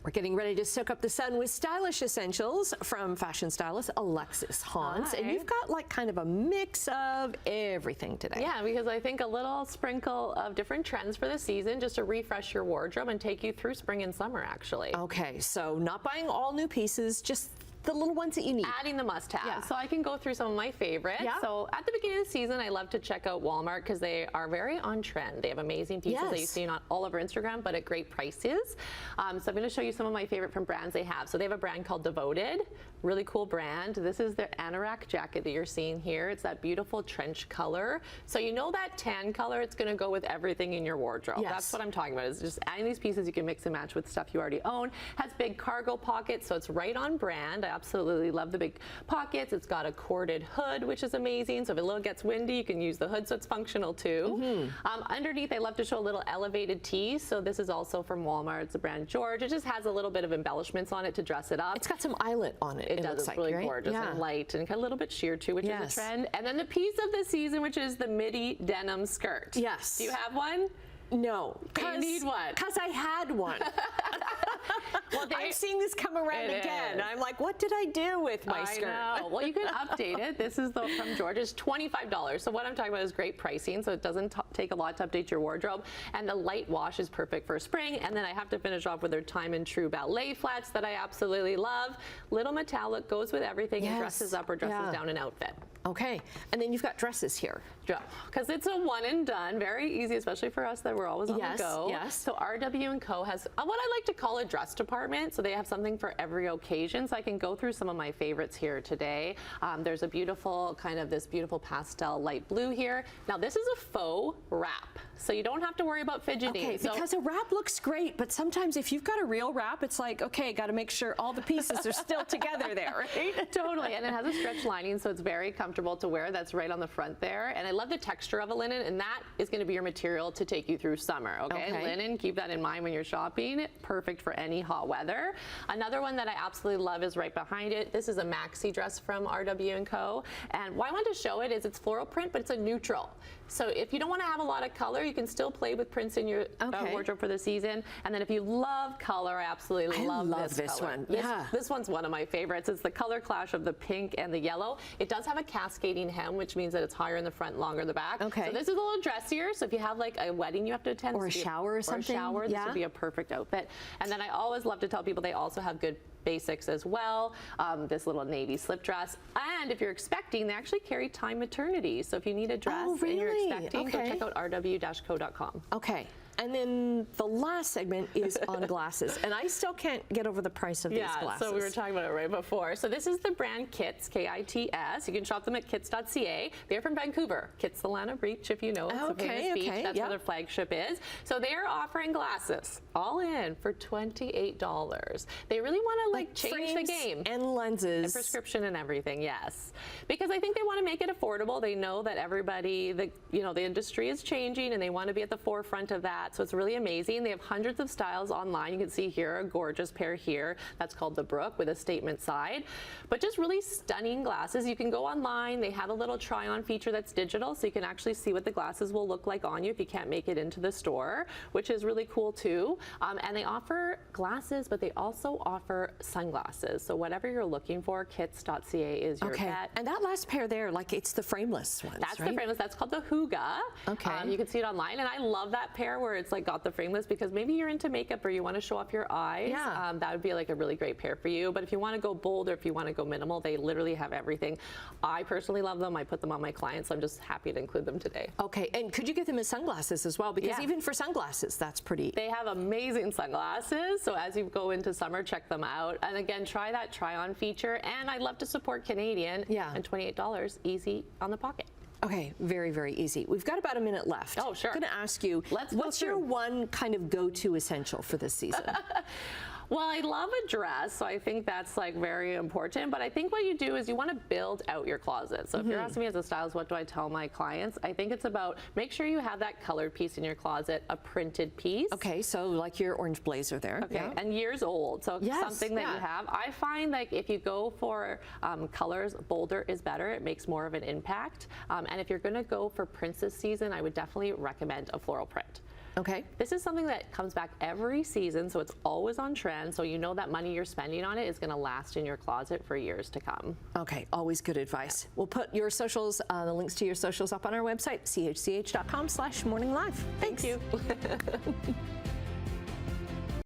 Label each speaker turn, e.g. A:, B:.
A: We're getting ready to soak up the sun with stylish essentials from fashion stylist Alexis Honce. And you've got like kind of a mix of everything today.
B: Yeah, because I think a little sprinkle of different trends for the season just to refresh your wardrobe and take you through spring and summer, actually.
A: Okay, so not buying all new pieces, just the little ones that you need.
B: Adding the must-haves.
A: Yeah.
B: So I can go through some of my favorites.
A: Yeah.
B: So at the beginning of the season, I love to check out Walmart because they are very on trend. They have amazing pieces that you've seen on all over Instagram, but at great prices. So I'm going to show you some of my favorite from brands they have. So they have a brand called Devoted, really cool brand. This is their anorak jacket that you're seeing here. It's that beautiful trench color. So you know that tan color, it's going to go with everything in your wardrobe.
A: Yes.
B: That's what I'm talking about, is just adding these pieces you can mix and match with stuff you already own. Has big cargo pockets, so it's right on brand. I absolutely love the big pockets. It's got a corded hood, which is amazing. So if it little gets windy, you can use the hood, so it's functional too. Underneath, I love to show a little elevated tee. So this is also from Walmart. It's the brand George. It just has a little bit of embellishments on it to dress it up.
A: It's got some eyelet on it.
B: It does. It's really gorgeous and light and kind of a little bit sheer too, which is a trend. And then the piece of the season, which is the midi denim skirt.
A: Yes.
B: Do you have one?
A: No.
B: You need one.
A: Because I had one.
B: Well,
A: I'm seeing this come around again. I'm like, what did I do with my skirt?
B: I know. Well, you can update it. This is from George. It's $25. So what I'm talking about is great pricing. So it doesn't take a lot to update your wardrobe. And the light wash is perfect for spring. And then I have to finish off with their Time and True ballet flats that I absolutely love. Little metallic, goes with everything and dresses up or dresses down an outfit.
A: Okay. And then you've got dresses here.
B: Because it's a one and done. Very easy, especially for us that we're always on the go.
A: Yes.
B: So RW&Co has what I like to call a dress department. So they have something for every occasion. So I can go through some of my favorites here today. There's a beautiful this beautiful pastel light blue here. Now this is a faux wrap. So you don't have to worry about fidgeting.
A: Okay, because a wrap looks great, but sometimes if you've got a real wrap, it's like, okay, got to make sure all the pieces are still together there, right?
B: Totally, and it has a stretch lining, so it's very comfortable to wear. That's right on the front there. And I love the texture of a linen, and that is going to be your material to take you through summer, okay? Linen, keep that in mind when you're shopping. Perfect for any hot weather. Another one that I absolutely love is right behind it. This is a maxi dress from RW&Co. And why I want to show it is it's floral print, but it's a neutral. So if you don't want to have a lot of color, you can still play with prints in your wardrobe for the season. And then if you love color, I absolutely love this
A: one.
B: This one's one of my favorites. It's the color clash of the pink and the yellow. It does have a cascading hem, which means that it's higher in the front, longer in the back.
A: Okay.
B: So this is a little dressier. So if you have like a wedding you have to attend,
A: or a shower or something,
B: this would be a perfect outfit. And then I always love to tell people they also have good basics as well. This little navy slip dress. And if you're expecting, they actually carry time maternity. So if you need a dress and you're expecting, go check out RW&Co.com.
A: Okay. And then the last segment is on glasses. And I still can't get over the price of these glasses.
B: So we were talking about it right before. So this is the brand Kits, K-I-T-S. You can shop them at kits.ca. They're from Vancouver. Kitsilano Beach, if you know. It's a famous beach. That's where their flagship is. So they are offering glasses all in for $28. They really want to like change the game.
A: And lenses.
B: And prescription and everything, yes. Because I think they want to make it affordable. They know that everybody, the industry is changing and they want to be at the forefront of that. So it's really amazing. They have hundreds of styles online. You can see here a gorgeous pair here. That's called the Brook with a statement side. But just really stunning glasses. You can go online. They have a little try-on feature that's digital, so you can actually see what the glasses will look like on you if you can't make it into the store, which is really cool too. And they offer glasses, but they also offer sunglasses. So whatever you're looking for, kits.ca is your bet.
A: And that last pair there, like it's the frameless ones,
B: That's the frameless. That's called the Huga.
A: Okay.
B: You can see it online, and I love that pair where it's like got the frameless because maybe you're into makeup or you want to show off your eyes. That would be like a really great pair for you. But if you want to go bold or if you want to go minimal, they literally have everything. I personally love them. I put them on my clients. So I'm just happy to include them today.
A: Okay, and could you get them as sunglasses as well? Because even for sunglasses, that's pretty.
B: They have amazing sunglasses. So as you go into summer, check them out. And again, try that try-on feature. And I love to support Canadian. And $28, easy on the pocket.
A: Okay, very, very easy. We've got about a minute left.
B: Oh, sure.
A: I'm going to ask you, what's your one kind of go-to essential for this season?
B: Well, I love a dress, so I think that's like very important. But I think what you do is you want to build out your closet. So if you're asking me as a stylist, what do I tell my clients? I think it's about make sure you have that colored piece in your closet, a printed piece.
A: Okay, so like your orange blazer there.
B: Okay, and years old. So something that you have. I find like if you go for colors, bolder is better. It makes more of an impact. And if you're going to go for princess season, I would definitely recommend a floral print.
A: Okay.
B: This is something that comes back every season, so it's always on trend, so you know that money you're spending on it is going to last in your closet for years to come.
A: Okay, always good advice. We'll put your socials, the links to your socials up on our website, chch.com/morninglive. Thanks.
B: Thank you.